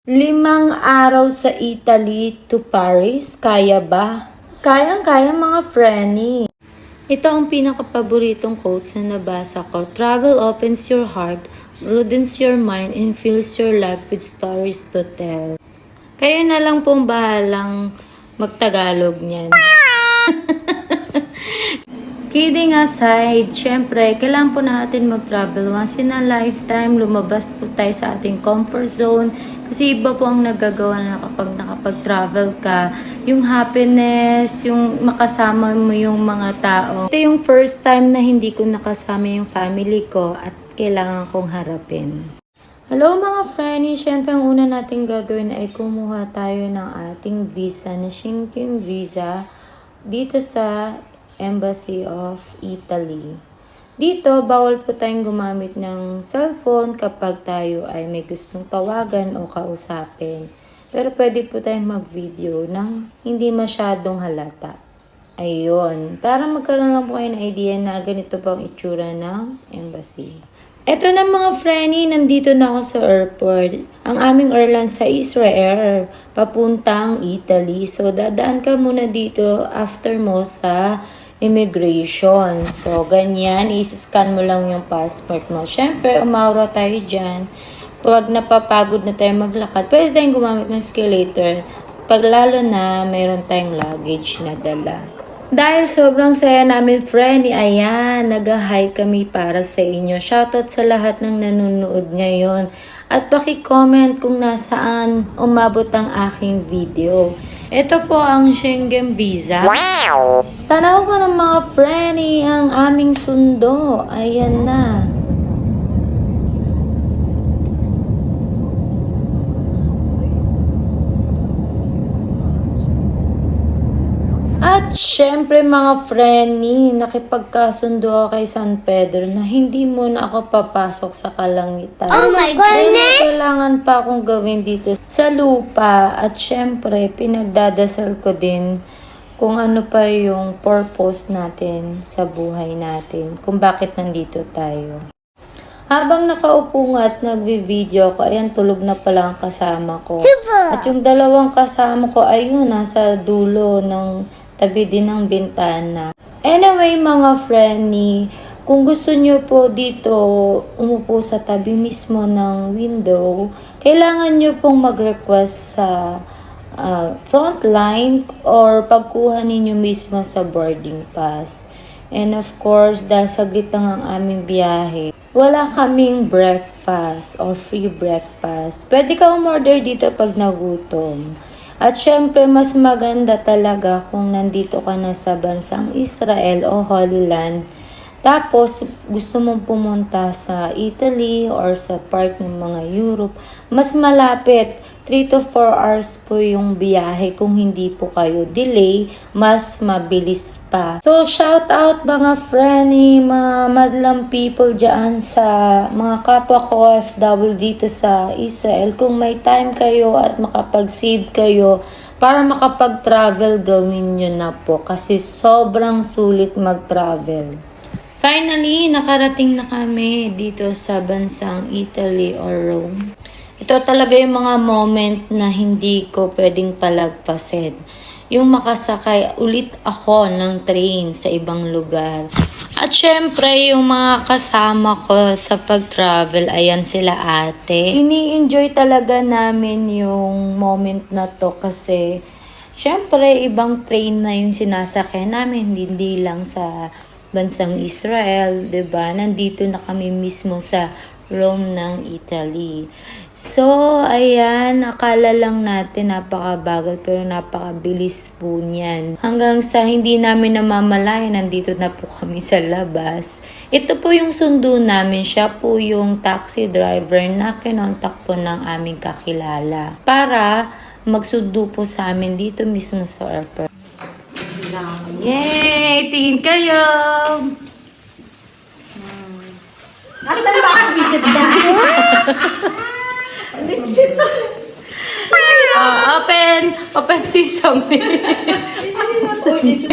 5 araw sa Italy to Paris, kaya ba? Kayang-kaya mga Frenny. Ito ang pinakapaboritong quotes na nabasa ko. Travel opens your heart, broadens your mind, and fills your life with stories to tell. Kayo na lang pong bahalang magtagalog niyan. Kidding aside, syempre, kailangan po natin mag-travel once in a lifetime. Lumabas po tayo sa ating comfort zone. Kasi iba po ang nagagawa na kapag nakapag-travel ka. Yung happiness, yung makasama mo yung mga tao. Ito yung first time na hindi ko nakasama yung family ko at kailangan kong harapin. Hello mga friends! Syempre, ang una natin gagawin ay kumuha tayo ng ating visa na Schengen visa dito sa Embassy of Italy. Dito, bawal po tayong gumamit ng cellphone kapag tayo ay may gustong tawagan o kausapin. Pero pwede po tayong mag-video nang hindi masyadong halata. Ayun. Para magkaroon lang po kayo ng idea na ganito po ang itsura ng embassy. Eto na mga Frenny, nandito na ako sa airport. Ang aming airline sa Israel, papuntang Italy. So, dadaan ka muna dito after mo sa immigration. So, ganyan. I-scan mo lang yung passport mo. Siyempre, umaura tayo dyan. Pag napapagod na tayo maglakad, pwede tayong gumamit ng escalator. Pag lalo na, mayroon tayong luggage na dala. Dahil sobrang saya namin, friend, ayan, nag-hi kami para sa inyo. Shoutout sa lahat ng nanonood ngayon. At paki-comment kung nasaan umabot ang aking video. Ito po ang Schengen visa. Wow! Tanaw ko ng mga friendly ang aming sundo. Ayan na. At syempre mga friendly, nakipagkasundo ako kay San Pedro na hindi muna ako papasok sa kalangitan. Oh my goodness! Kailangan pa akong gawin dito sa lupa. At syempre, pinagdadasal ko din kung ano pa yung purpose natin sa buhay natin. Kung bakit nandito tayo. Habang nakaupo nga at nagvi-video ko, ayan, tulog na pala ang kasama ko. Super! At yung dalawang kasama ko, ayun, nasa dulo ng tabi din ng bintana. Anyway, mga friendly, kung gusto nyo po dito umupo sa tabi mismo ng window, kailangan nyo pong mag-request sa front line or pagkuha ninyo mismo sa boarding pass. And of course, dahil saglit lang ang aming biyahe, wala kaming breakfast or free breakfast. Pwede ka umorder dito pag nagutom. At syempre, mas maganda talaga kung nandito ka na sa bansang Israel o Holy Land. Tapos, gusto mong pumunta sa Italy or sa part ng mga Europe. Mas malapit, 3 to 4 hours po yung biyahe. Kung hindi po kayo delay, mas mabilis pa. So, shout out mga friendly, mga madlang people dyan sa mga kapwa ko OFW dito sa Israel. Kung may time kayo at makapag-save kayo, para makapag-travel, gawin nyo na po. Kasi sobrang sulit mag-travel. Finally, nakarating na kami dito sa bansang Italy or Rome. Ito talaga yung mga moment na hindi ko pwedeng palagpasin. Yung makasakay ulit ako ng train sa ibang lugar. At syempre, yung mga kasama ko sa pag-travel, ayan sila ate. Ini-enjoy talaga namin yung moment na to kasi syempre, ibang train na yung sinasakay namin, hindi lang sa bansang Israel, 'di ba? Nandito na kami mismo sa Rome ng Italy. So, ayan, akala lang natin napakabagal pero napakabilis po niyan. Hanggang sa hindi namin namamalayan, nandito na po kami sa labas. Ito po yung sundo namin. Siya po yung taxi driver na kinontak po ng aming kakilala para magsundo po sa amin dito mismo sa airport. Yay! Tingin kayo! Asan ba ang visit na? Visit na. Open sesame.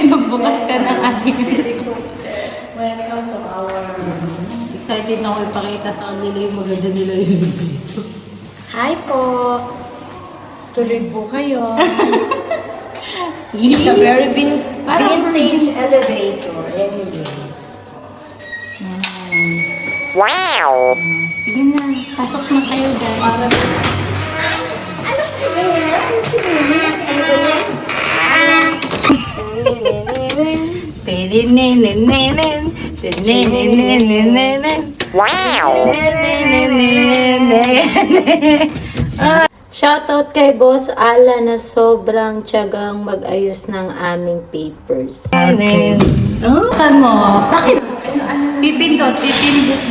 Magbukas ka ng ating. Welcome to our... Excited na ako ipakita sa kanila yung maganda nila yung video. Hi po! Tuloy po kayo. It's a very vintage elevator. Anyway. Sige na, pasok na kayo guys. Shoutout kay Boss Ala na sobrang tiyagang mag-ayos ng aming papers. Saan mo? Bakit? Pipindot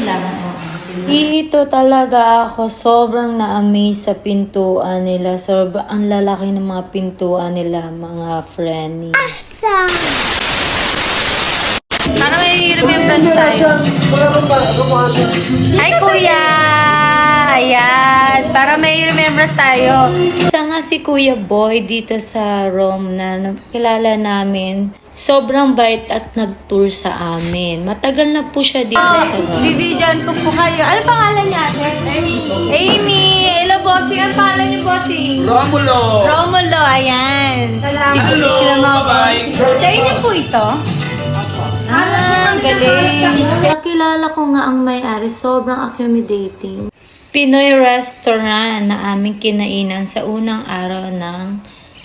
lang. Dito talaga ako sobrang na-amaze sa pintuan nila. Sobrang ang lalaki ng mga pintuan nila, mga friendly. Para may remembrance tayo. Hi, Kuya! Ayan, para may remembrance tayo. Isa nga si Kuya Boy dito sa Rome na kilala namin. Sobrang bait at nag-tour sa amin. Matagal na po siya dito sa Rome. Bibidyan ko po kayo. Ano pangalan niya? Amy. Amy! Hello, bossing. Ano pangalan niyo, bossing? Romulo! Romulo, ayan. Hello, bye-bye. Sa inyo po ito? Galing. Nakilala ko nga ang may-ari. Sobrang accommodating. Pinoy restaurant na aming kinainan sa unang araw ng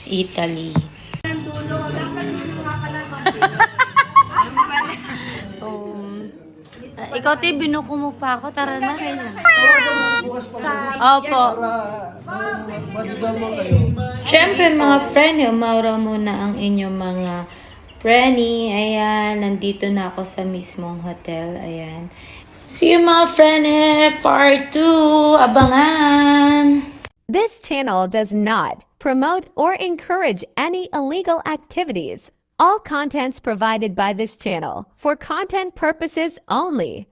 Italy. Ikaw, te, binuko mo pa ako. Tara na. Opo. Siyempre, mga friend, umaura muna ang inyong mga Frenny, ayan, nandito na ako sa mismong hotel, ayan. See you mga friend, part 2, abangan! This channel does not promote or encourage any illegal activities. All contents provided by this channel for content purposes only.